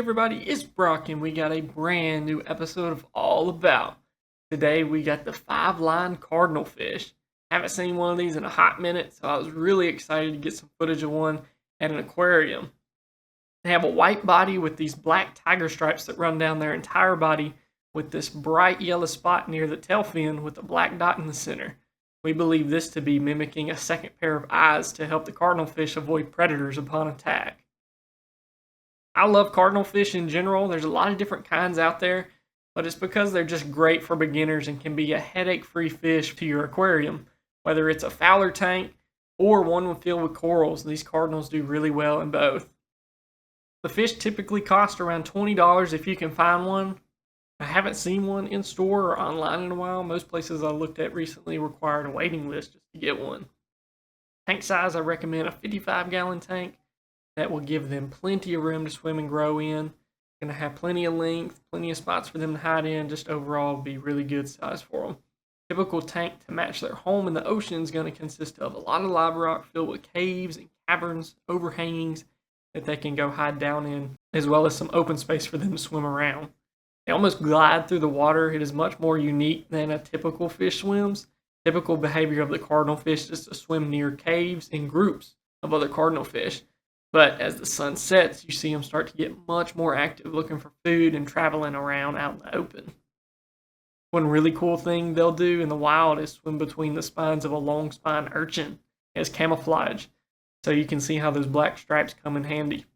everybody, it's Brock and we got a brand new episode of All About. Today we got the Five Lined Cardinalfish. Haven't seen one of these in a hot minute, so I was really excited to get some footage of one at an aquarium. They have a white body with these black tiger stripes that run down their entire body with this bright yellow spot near the tail fin with a black dot in the center. We believe this to be mimicking a second pair of eyes to help the cardinalfish avoid predators upon attack. I love cardinalfish in general. There's a lot of different kinds out there, but it's because they're just great for beginners and can be a headache-free fish to your aquarium. Whether it's a fowler tank or one filled with corals, these cardinals do really well in both. The fish typically cost around $20 if you can find one. I haven't seen one in store or online in a while. Most places I looked at recently required a waiting list just to get one. Tank size, I recommend a 55-gallon tank. That will give them plenty of room to swim and grow in. Going to have plenty of length, plenty of spots for them to hide in. Just overall be really good size for them. Typical tank to match their home in the ocean is going to consist of a lot of live rock filled with caves and caverns, overhangings that they can go hide down in, as well as some open space for them to swim around. They almost glide through the water. It is much more unique than a typical fish swims. Typical behavior of the cardinalfish is to swim near caves in groups of other cardinalfish. But as the sun sets, you see them start to get much more active looking for food and traveling around out in the open. One really cool thing they'll do in the wild is swim between the spines of a long spine urchin as camouflage. So you can see how those black stripes come in handy.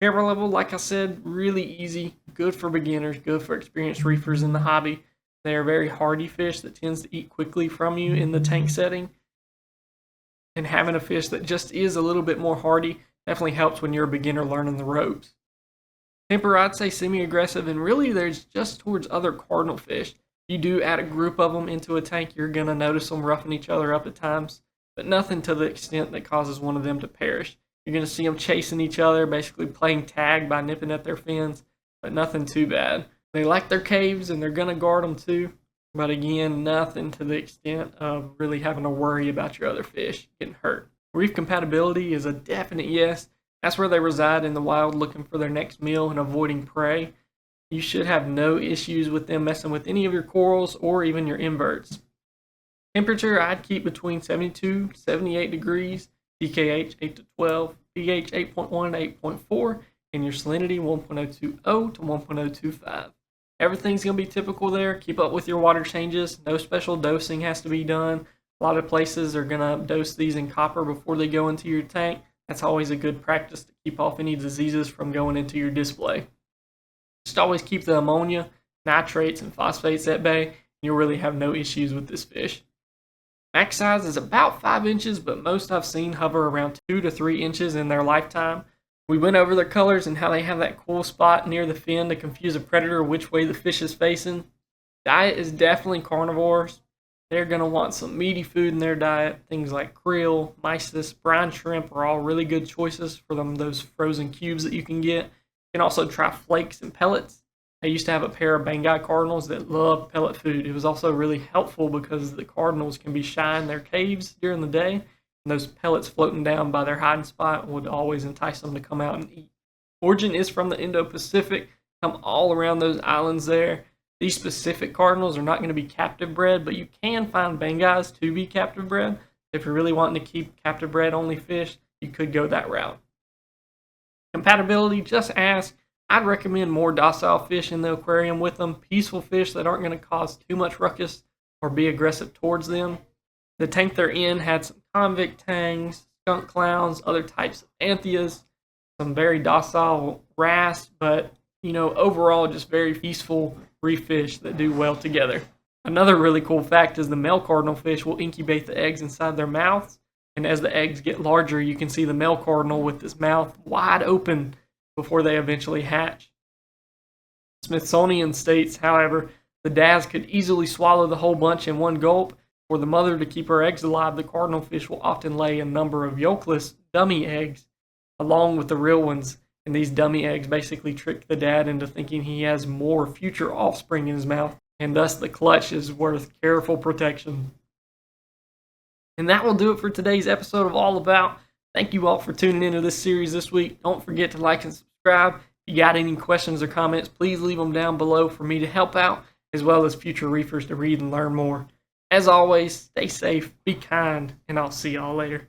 Camera level, like I said, really easy, good for beginners, good for experienced reefers in the hobby. They are very hardy fish that tends to eat quickly from you in the tank setting. And having a fish that just is a little bit more hardy definitely helps when you're a beginner learning the ropes. Temper, I'd say semi-aggressive, and really there's just towards other cardinalfish. You do add a group of them into a tank, you're going to notice them roughing each other up at times, but nothing to the extent that causes one of them to perish. You're going to see them chasing each other, basically playing tag by nipping at their fins, but nothing too bad. They like their caves and they're going to guard them too. But again, nothing to the extent of really having to worry about your other fish getting hurt. Reef compatibility is a definite yes. That's where they reside in the wild looking for their next meal and avoiding prey. You should have no issues with them messing with any of your corals or even your inverts. Temperature, I'd keep between 72 to 78 degrees, pKh 8 to 12, pH 8.1 to 8.4, and your salinity 1.020 to 1.025. Everything's going to be typical there. Keep up with your water changes. No special dosing has to be done. A lot of places are going to dose these in copper before they go into your tank. That's always a good practice to keep off any diseases from going into your display. Just always keep the ammonia, nitrates, and phosphates at bay, and you'll really have no issues with this fish. Max size is about 5 inches, but most I've seen hover around 2 to 3 inches in their lifetime. We went over their colors and how they have that cool spot near the fin to confuse a predator which way the fish is facing. Diet is definitely carnivores. They're going to want some meaty food in their diet. Things like krill, mysis, brine shrimp are all really good choices for them, those frozen cubes that you can get. You can also try flakes and pellets. I used to have a pair of Bengal cardinals that love pellet food. It was also really helpful because the cardinals can be shy in their caves during the day. And those pellets floating down by their hiding spot would always entice them to come out and eat. Origin is from the Indo-Pacific, come all around those islands there. These specific cardinals are not going to be captive bred, but you can find Bengals to be captive bred. If you're really wanting to keep captive bred only fish, you could go that route. Compatibility, just ask. I'd recommend more docile fish in the aquarium with them, peaceful fish that aren't going to cause too much ruckus or be aggressive towards them. The tank they're in had some convict tangs, skunk clowns, other types of anthias, some very docile wrasse, but overall just very peaceful reef fish that do well together. Another really cool fact is the male cardinalfish will incubate the eggs inside their mouths, and as the eggs get larger, you can see the male cardinal with his mouth wide open before they eventually hatch. Smithsonian states, however, the dads could easily swallow the whole bunch in one gulp. For the mother to keep her eggs alive, the cardinalfish will often lay a number of yolkless dummy eggs along with the real ones, and these dummy eggs basically trick the dad into thinking he has more future offspring in his mouth, and thus the clutch is worth careful protection. And that will do it for today's episode of All About. Thank you all for tuning into this series this week. Don't forget to like and subscribe subscribe. If you got any questions or comments, please leave them down below for me to help out, as well as future reefers to read and learn more. As always, stay safe, be kind, and I'll see y'all later.